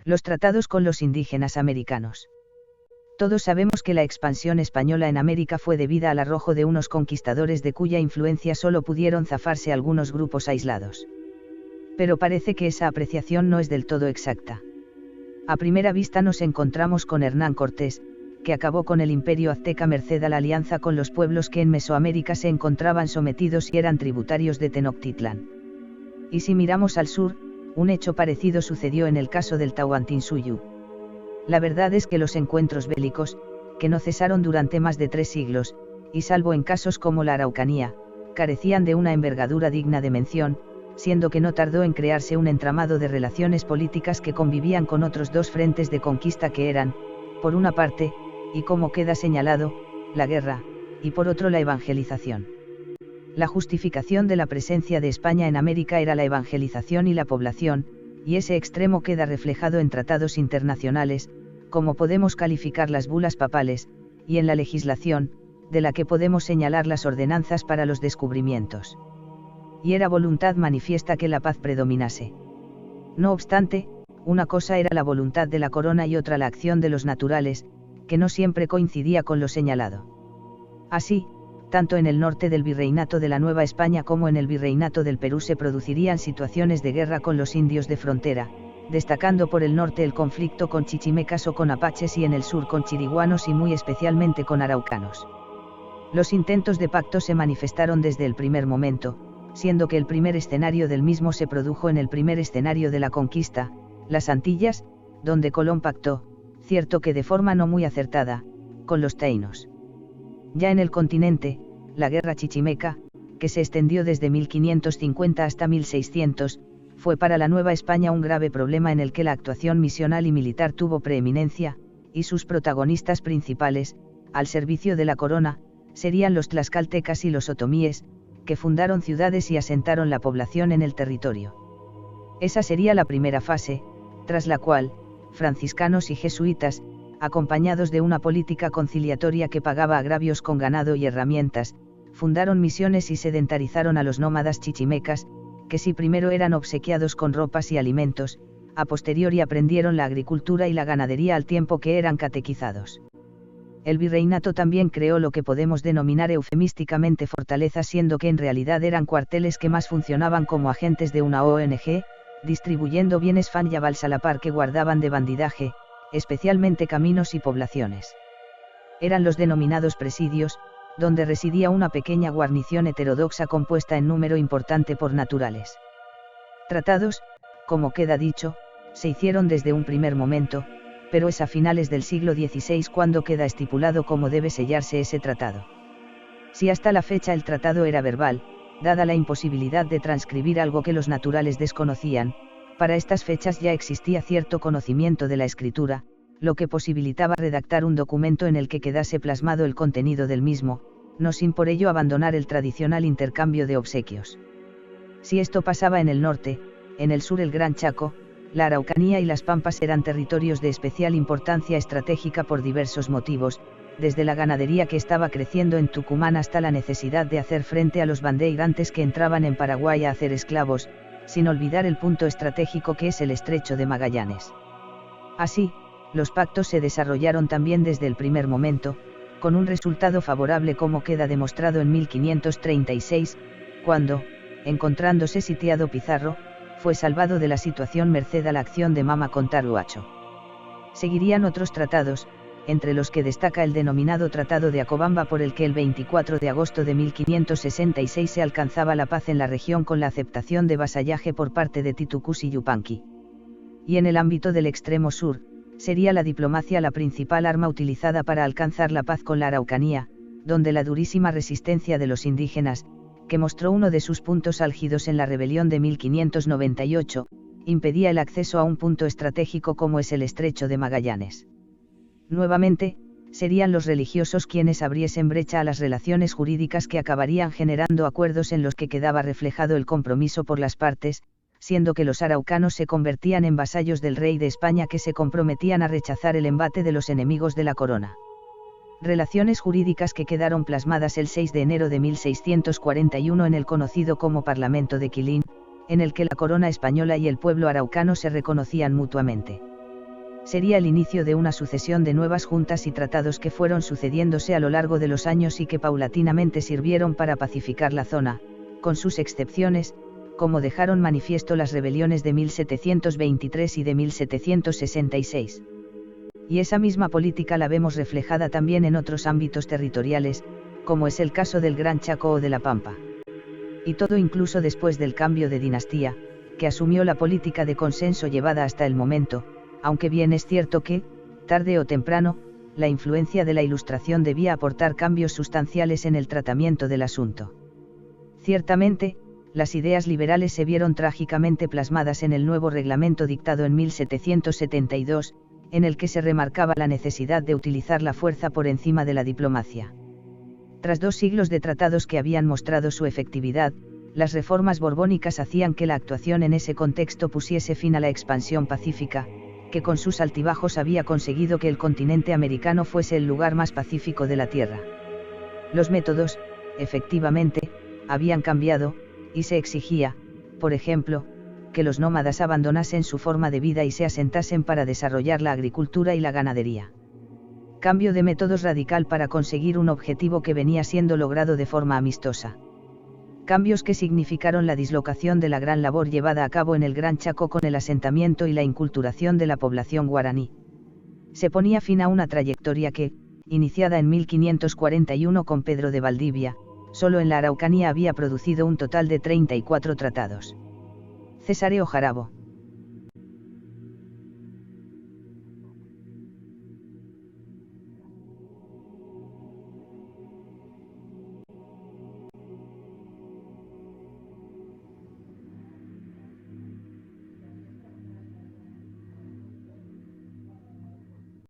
Los tratados con los indígenas americanos. Todos sabemos que la expansión española en América fue debida al arrojo de unos conquistadores de cuya influencia solo pudieron zafarse algunos grupos aislados. Pero parece que esa apreciación no es del todo exacta. A primera vista nos encontramos con Hernán Cortés, que acabó con el imperio azteca merced a la alianza con los pueblos que en Mesoamérica se encontraban sometidos y eran tributarios de Tenochtitlán. Y si miramos al sur, un hecho parecido sucedió en el caso del Tahuantinsuyo. La verdad es que los encuentros bélicos, que no cesaron durante más de 3 siglos, y salvo en casos como la Araucanía, carecían de una envergadura digna de mención, siendo que no tardó en crearse un entramado de relaciones políticas que convivían con otros 2 frentes de conquista que eran, por una parte, y como queda señalado, la guerra, y por otro la evangelización. La justificación de la presencia de España en América era la evangelización y la población, y ese extremo queda reflejado en tratados internacionales, como podemos calificar las bulas papales, y en la legislación, de la que podemos señalar las ordenanzas para los descubrimientos. Y era voluntad manifiesta que la paz predominase. No obstante, una cosa era la voluntad de la corona y otra la acción de los naturales, que no siempre coincidía con lo señalado. Así, tanto en el norte del virreinato de la Nueva España como en el virreinato del Perú se producirían situaciones de guerra con los indios de frontera, destacando por el norte el conflicto con chichimecas o con apaches y en el sur con chiriguanos y muy especialmente con araucanos. Los intentos de pacto se manifestaron desde el primer momento, siendo que el primer escenario del mismo se produjo en el primer escenario de la conquista, las Antillas, donde Colón pactó, cierto que de forma no muy acertada, con los taínos. Ya en el continente, la guerra chichimeca, que se extendió desde 1550 hasta 1600, fue para la Nueva España un grave problema en el que la actuación misional y militar tuvo preeminencia, y sus protagonistas principales, al servicio de la corona, serían los tlaxcaltecas y los otomíes, que fundaron ciudades y asentaron la población en el territorio. Esa sería la primera fase, tras la cual, franciscanos y jesuitas, acompañados de una política conciliatoria que pagaba agravios con ganado y herramientas, fundaron misiones y sedentarizaron a los nómadas chichimecas, que si primero eran obsequiados con ropas y alimentos, a posteriori aprendieron la agricultura y la ganadería al tiempo que eran catequizados. El virreinato también creó lo que podemos denominar eufemísticamente fortalezas, siendo que en realidad eran cuarteles que más funcionaban como agentes de una ONG, distribuyendo bienes fan y avals a la par que guardaban de bandidaje, especialmente caminos y poblaciones. Eran los denominados presidios, donde residía una pequeña guarnición heterodoxa compuesta en número importante por naturales. Tratados, como queda dicho, se hicieron desde un primer momento, pero es a finales del siglo XVI cuando queda estipulado cómo debe sellarse ese tratado. Si hasta la fecha el tratado era verbal, dada la imposibilidad de transcribir algo que los naturales desconocían, para estas fechas ya existía cierto conocimiento de la escritura, lo que posibilitaba redactar un documento en el que quedase plasmado el contenido del mismo, no sin por ello abandonar el tradicional intercambio de obsequios. Si esto pasaba en el norte, en el sur el Gran Chaco, la Araucanía y las Pampas eran territorios de especial importancia estratégica por diversos motivos, desde la ganadería que estaba creciendo en Tucumán hasta la necesidad de hacer frente a los bandeirantes que entraban en Paraguay a hacer esclavos, sin olvidar el punto estratégico que es el Estrecho de Magallanes. Así, los pactos se desarrollaron también desde el primer momento, con un resultado favorable como queda demostrado en 1536, cuando, encontrándose sitiado Pizarro, fue salvado de la situación merced a la acción de Mama Contaruacho. Seguirían otros tratados, entre los que destaca el denominado Tratado de Acobamba, por el que el 24 de agosto de 1566 se alcanzaba la paz en la región con la aceptación de vasallaje por parte de Titucus y Yupanqui. Y en el ámbito del extremo sur, sería la diplomacia la principal arma utilizada para alcanzar la paz con la Araucanía, donde la durísima resistencia de los indígenas, que mostró uno de sus puntos álgidos en la rebelión de 1598, impedía el acceso a un punto estratégico como es el Estrecho de Magallanes. Nuevamente, serían los religiosos quienes abriesen brecha a las relaciones jurídicas que acabarían generando acuerdos en los que quedaba reflejado el compromiso por las partes, siendo que los araucanos se convertían en vasallos del rey de España que se comprometían a rechazar el embate de los enemigos de la corona. Relaciones jurídicas que quedaron plasmadas el 6 de enero de 1641 en el conocido como Parlamento de Quilín, en el que la corona española y el pueblo araucano se reconocían mutuamente. Sería el inicio de una sucesión de nuevas juntas y tratados que fueron sucediéndose a lo largo de los años y que paulatinamente sirvieron para pacificar la zona, con sus excepciones, como dejaron manifiesto las rebeliones de 1723 y de 1766. Y esa misma política la vemos reflejada también en otros ámbitos territoriales, como es el caso del Gran Chaco o de la Pampa. Y todo incluso después del cambio de dinastía, que asumió la política de consenso llevada hasta el momento, aunque bien es cierto que, tarde o temprano, la influencia de la Ilustración debía aportar cambios sustanciales en el tratamiento del asunto. Ciertamente, las ideas liberales se vieron trágicamente plasmadas en el nuevo reglamento dictado en 1772, en el que se remarcaba la necesidad de utilizar la fuerza por encima de la diplomacia. Tras 2 siglos de tratados que habían mostrado su efectividad, las reformas borbónicas hacían que la actuación en ese contexto pusiese fin a la expansión pacífica, que con sus altibajos había conseguido que el continente americano fuese el lugar más pacífico de la Tierra. Los métodos, efectivamente, habían cambiado, y se exigía, por ejemplo, que los nómadas abandonasen su forma de vida y se asentasen para desarrollar la agricultura y la ganadería. Cambio de métodos radical para conseguir un objetivo que venía siendo logrado de forma amistosa. Cambios que significaron la dislocación de la gran labor llevada a cabo en el Gran Chaco con el asentamiento y la inculturación de la población guaraní. Se ponía fin a una trayectoria que, iniciada en 1541 con Pedro de Valdivia, solo en la Araucanía había producido un total de 34 tratados. Cesáreo Jarabo.